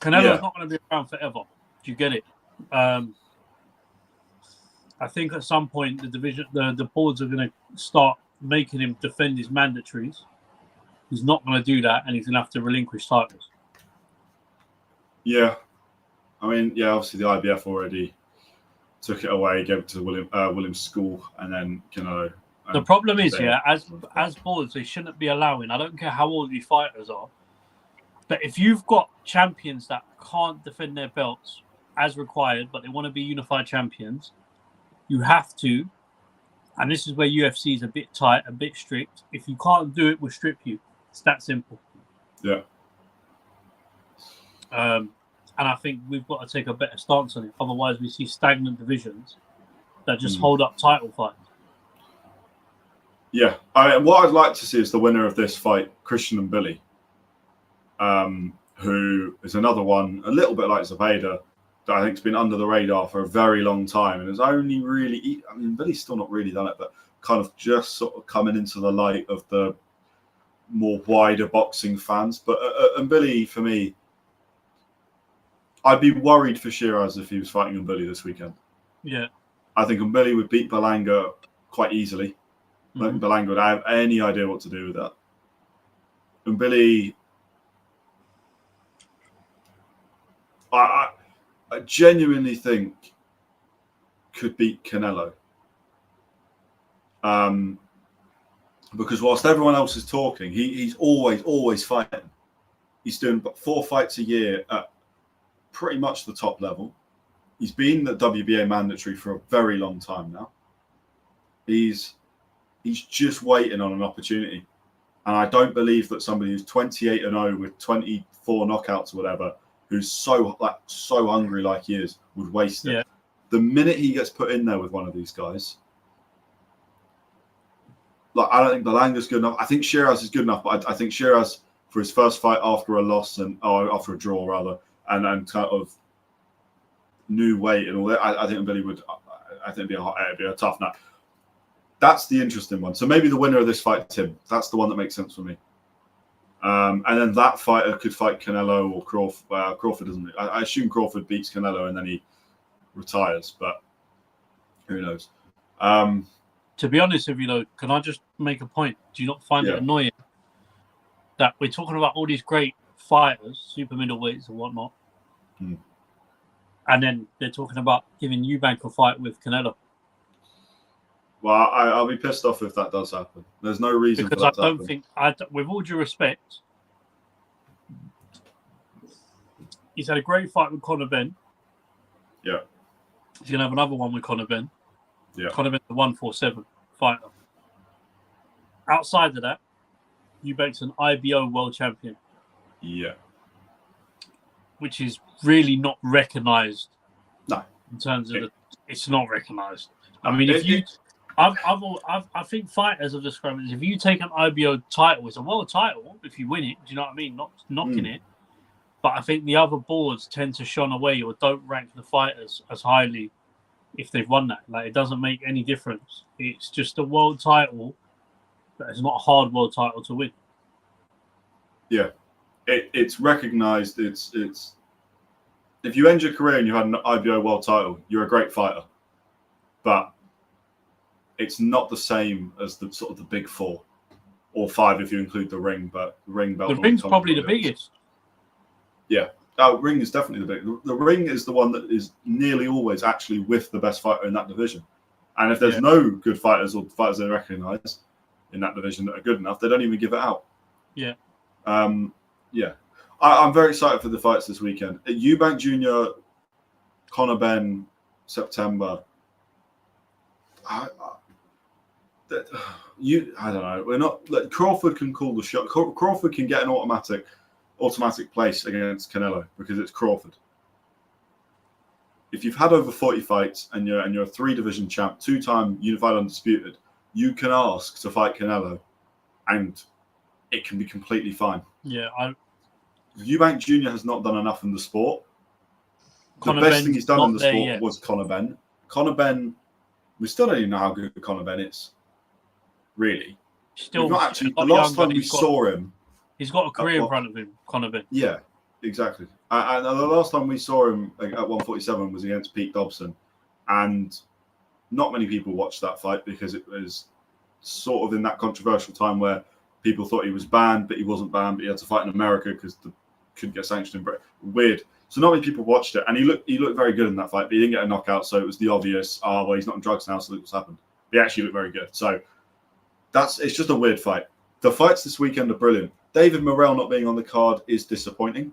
Canelo's not going to be around forever. Do you get it? I think at some point the boards are going to start making him defend his mandatories. He's not going to do that, and he's going to have to relinquish titles. Yeah, I mean, yeah, obviously the IBF already took it away, gave it to William School, and then Canelo. The problem is, as boards, they shouldn't be allowing. I don't care how old these fighters are, but if you've got champions that can't defend their belts as required, but they want to be unified champions, you have to. And this is where UFC is a bit tight, a bit strict. If you can't do it, we'll strip you. It's that simple. Yeah. And I think we've got to take a better stance on it. Otherwise, we see stagnant divisions that just hold up title fights. Yeah. What I'd like to see is the winner of this fight, Christian and Billy, who is another one, a little bit like Zepeda, that I think has been under the radar for a very long time and has only really, I mean, Billy's still not really done it, but kind of just sort of coming into the light of the more wider boxing fans. But and Billy, for me, I'd be worried for Sheeraz if he was fighting Billy this weekend. Yeah. I think Billy would beat Berlanga quite easily. I don't think Berlanga would have any idea what to do with that. And Billy, I genuinely think could beat Canelo. Because whilst everyone else is talking, he's always fighting. He's doing 4 fights a year at pretty much the top level. He's been the WBA mandatory for a very long time now. He's just waiting on an opportunity. And I don't believe that somebody who's 28-0 with 24 knockouts or whatever, who's so hungry like he is, would waste it. Yeah. The minute he gets put in there with one of these guys, like, I don't think Berlanga's good enough. I think Sheeraz is good enough, but I think Sheeraz, for his first fight after a loss after a draw rather, and kind of new weight and all that, I think Billy would. I think it'd be a tough nut. That's the interesting one. So maybe the winner of this fight, Tim. That's the one that makes sense for me. And then that fighter could fight Canelo or Crawford. Crawford doesn't. I assume Crawford beats Canelo and then he retires, but who knows? To be honest with you, though, can I just make a point? Do you not find it annoying that we're talking about all these great fighters, super middleweights and whatnot, and then they're talking about giving Eubank a fight with Canelo? Well, I'll be pissed off if that does happen. There's no reason because for that to I happen. don't think, with all due respect, he's had a great fight with Conor Benn. Yeah. He's going to have another one with Conor Benn. Yeah. Conor Benn's the 147 fighter. Outside of that, Eubank's an IBO world champion. Yeah. Which is really not recognised. No. In terms of it's not recognised. I mean, I think fighters have described it. If you take an IBO title, it's a world title if you win it. Do you know what I mean? Not knocking it. But I think the other boards tend to shun away or don't rank the fighters as highly if they've won that. Like, it doesn't make any difference. It's just a world title, but it's not a hard world title to win. Yeah. It's recognised. It's if you end your career and you had an IBO world title, you're a great fighter. But it's not the same as the sort of the big 4 or 5 if you include the ring. But the ring belt. The ring's probably the biggest. Yeah, Ring is definitely the big. The ring is the one that is nearly always actually with the best fighter in that division. And if there's no good fighters or fighters they recognise in that division that are good enough, they don't even give it out. Yeah. Yeah. I'm very excited for the fights this weekend. Eubank Jr., Conor Benn, September. I don't know. We're not. Like, Crawford can call the shot. Crawford can get an automatic place against Canelo because it's Crawford. If you've had over 40 fights and you're a 3-division champ, 2-time unified undisputed, you can ask to fight Canelo, and it can be completely fine. Yeah, Eubank Jr. has not done enough in the sport. The Conor best Benn's thing he's done in the not there sport yet. was Conor Benn. Conor Benn, we still don't even know how good Conor Benn is. Really. Still, not actually. The last time we saw him, he's got a career in front of him, Conor Benn. Yeah, exactly. And the last time we saw him at 147 was against Pete Dobson, and not many people watched that fight because it was sort of in that controversial time where people thought he was banned, but he wasn't banned, but he had to fight in America because couldn't get sanctioned in Britain. Weird. So not many people watched it, and he looked very good in that fight, but he didn't get a knockout, so it was the obvious, well, he's not on drugs now, so look what's happened. He actually looked very good. So it's just a weird fight. The fights this weekend are brilliant. David Morrell not being on the card is disappointing.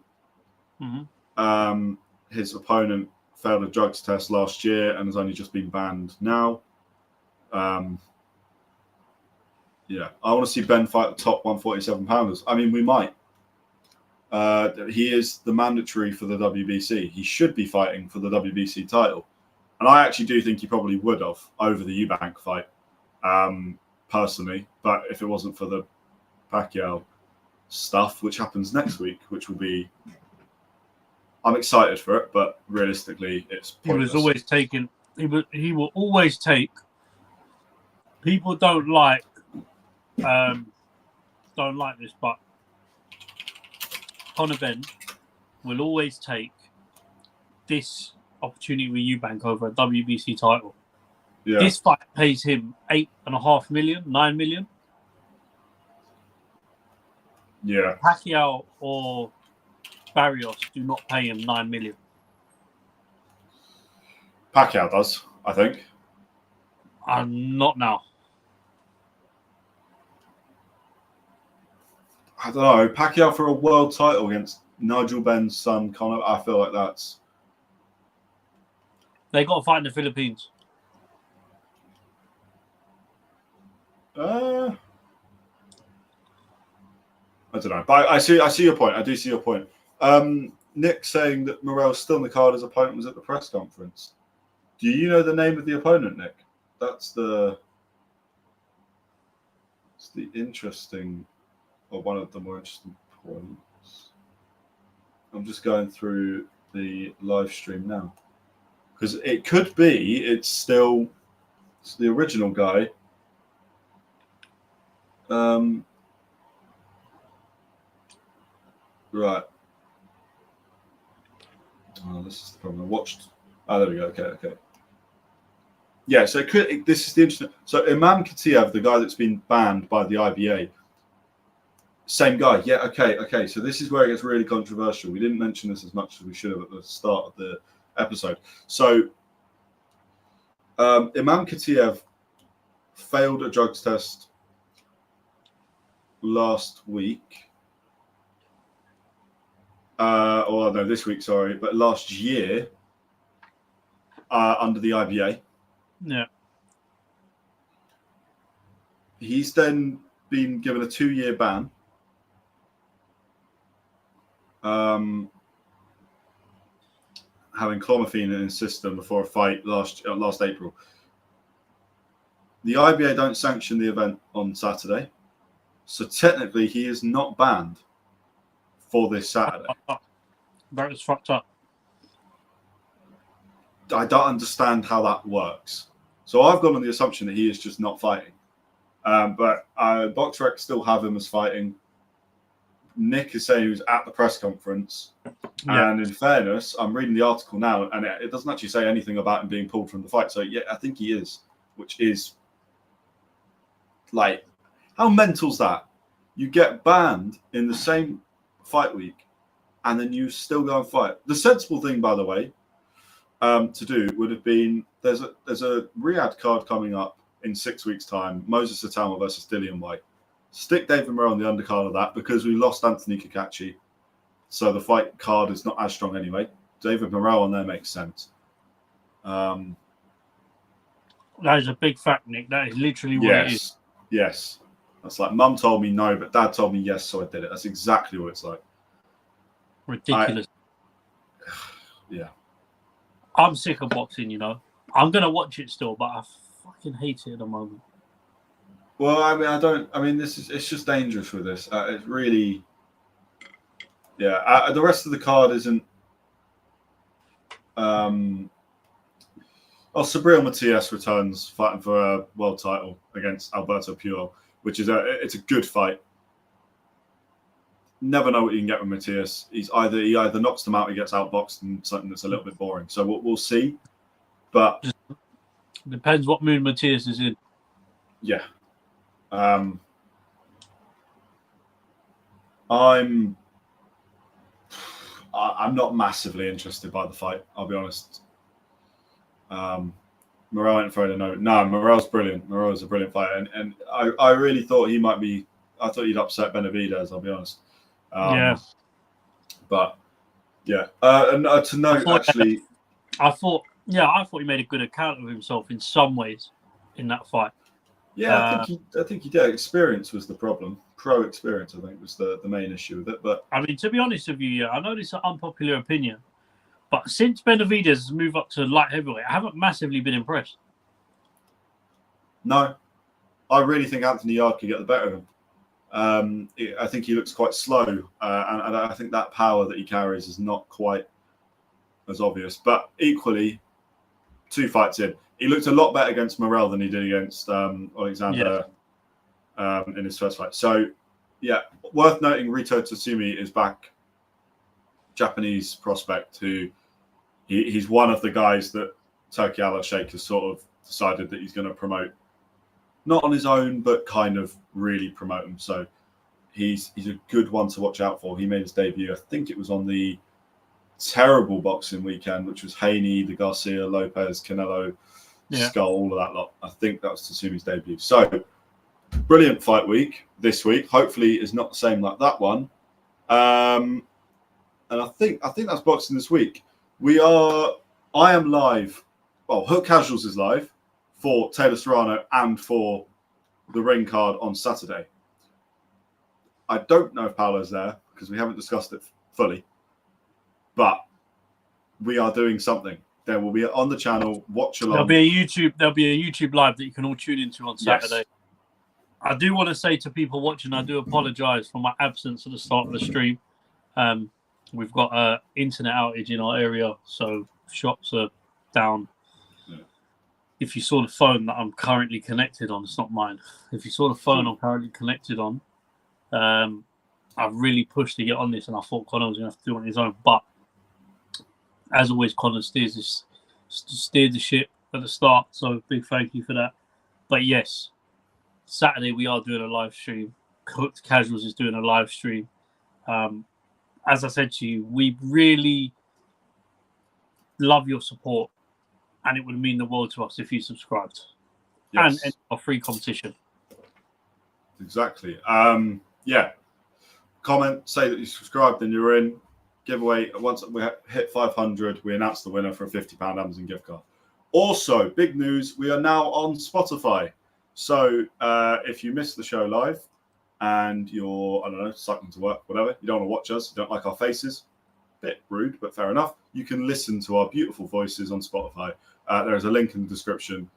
Mm-hmm. His opponent failed a drugs test last year and has only just been banned now. Yeah, I want to see Ben fight the top 147 pounders. I mean, we might. He is the mandatory for the WBC. He should be fighting for the WBC title. And I actually do think he probably would have over the Eubank fight, personally. But if it wasn't for the Pacquiao stuff, which happens next week, which will be... I'm excited for it, but realistically, it's pointless. He was always taking... He will always take... People don't like this, but Conor Benn will always take this opportunity with Eubank over a WBC title. Yeah. This fight pays him $8.5 million, $9 million. Yeah. Pacquiao or Barrios do not pay him $9 million. Pacquiao does, I think. Not now. I don't know. Pacquiao for a world title against Nigel Benn's son, Conor. I feel like that's... They got to fight in the Philippines. I don't know. But I see your point. I do see your point. Nick saying that Morrell's still in the card. His opponent was at the press conference. Do you know the name of the opponent, Nick? It's the interesting... or one of the more interesting points. I'm just going through the live stream now because it could be it's the original guy. Right. Oh, this is the problem. I watched. Oh, there we go. Okay. Yeah. So this is the interesting. So Imam Katiev, the guy that's been banned by the IBA. Same guy. Yeah, okay. So this is where it gets really controversial. We didn't mention this as much as we should have at the start of the episode. So Imam Katiev failed a drugs test last week. Or no, this week, sorry. But last year under the IBA. Yeah. He's then been given a 2-year ban. Having clomiphene in his system before a fight last April. The IBA don't sanction the event on Saturday, so technically he is not banned for this Saturday. That is fucked up. I don't understand how that works. So I've gone on the assumption that he is just not fighting. But BoxRec still have him as fighting. Nick is saying he was at the press conference. Yeah. And in fairness, I'm reading the article now, and it doesn't actually say anything about him being pulled from the fight. So, yeah, I think he is, which is, like, how mental's that? You get banned in the same fight week, and then you still go and fight. The sensible thing, by the way, to do would have been there's a Riyadh card coming up in 6 weeks' time. Moses Atama versus Dillian White. Stick David Moreau on the undercard of that because we lost Anthony Kakachi, so the fight card is not as strong anyway. David Moreau on there makes sense. That is a big fact, Nick. That is literally what it is. Yes. That's like Mum told me no, but Dad told me yes, so I did it. That's exactly what it's like. Ridiculous. Yeah. I'm sick of boxing, you know. I'm going to watch it still, but I fucking hate it at the moment. Well, I mean, it's just dangerous with this. It's really, yeah. The rest of the card isn't. Sabril Matias returns fighting for a world title against Alberto Puello, which is it's a good fight. Never know what you can get with Matias. He either knocks them out, he gets outboxed, and something that's a little bit boring. So we'll see. But depends what mood Matias is in. Yeah. I'm not massively interested by the fight, I'll be honest. Morel ain't afraid of no. No, Morel's brilliant. Morel's a brilliant fighter, and I really thought he might be. I thought he'd upset Benavidez, I'll be honest. Yeah. But yeah, and to note actually, I thought he made a good account of himself in some ways in that fight. Yeah, I think he did. Experience was the problem. Pro experience, I think, was the main issue with it. But I mean, to be honest with you, yeah, I know this is an unpopular opinion, but since Benavidez has moved up to light heavyweight, I haven't massively been impressed. No, I really think Anthony Yarde could get the better of him. I think he looks quite slow, and I think that power that he carries is not quite as obvious. But equally, 2 fights in, he looked a lot better against Morel than he did against Alexander in his first fight. So, yeah, worth noting, Rito Tatsumi is back. Japanese prospect who he's one of the guys that Turki Al-Sheikh has sort of decided that he's going to promote. Not on his own, but kind of really promote him. So he's a good one to watch out for. He made his debut, I think it was on the terrible boxing weekend, which was Haney, the Garcia, Lopez, Canelo, Skull, all of that lot. I think that was Tatsumi's debut. So brilliant fight week this week. Hopefully it's not the same like that one. And I think that's boxing this week. I am live. Well, Hook Casuals is live for Taylor-Serrano and for the ring card on Saturday. I don't know if Paolo's there because we haven't discussed it fully, but we are doing something. There will be on the channel, watch along. There'll be a YouTube live that you can all tune into on Saturday. Yes. I do want to say to people watching, I do apologise for my absence at the start of the stream. We've got an internet outage in our area, so shops are down. Yeah. If you saw the phone that I'm currently connected on, it's not mine. If you saw the phone I'm currently connected on, I've really pushed to get on this, and I thought Connor was going to have to do it on his own. But as always, Connor steered the ship at the start, so big thank you for that. But yes, Saturday we are doing a live stream. Cooked Casuals is doing a live stream. As I said to you, we really love your support, and it would mean the world to us if you subscribed. Yes. And a free competition. Exactly. Yeah. Comment, say that you subscribed and you're in. Giveaway. Once we hit 500, we announce the winner for a £50 Amazon gift card. Also, big news, we are now on Spotify. So if you missed the show live, and you're, I don't know, cycling to work, whatever, you don't want to watch us, you don't like our faces, bit rude, but fair enough, you can listen to our beautiful voices on Spotify. There is a link in the description,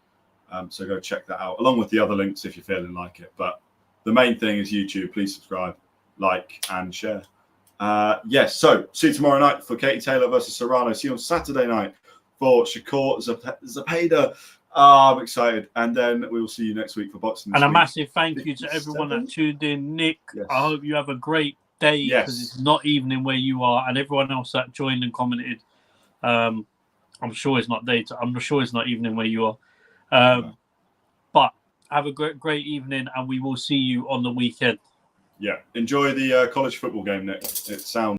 so go check that out, along with the other links if you're feeling like it. But the main thing is YouTube. Please subscribe, like, and share. Yes, so see you tomorrow night for Katie Taylor versus Serrano. See you on Saturday night for Shakur-Zepeda. I'm excited. And then we will see you next week for boxing. And a massive thank you to everyone that tuned in. Nick, yes. I hope you have a great day because it's not evening where you are, and everyone else that joined and commented. I'm sure it's not daytime. I'm sure it's not evening where you are. But have a great evening, and we will see you on the weekend. Yeah. Enjoy the college football game, Nick. It sounds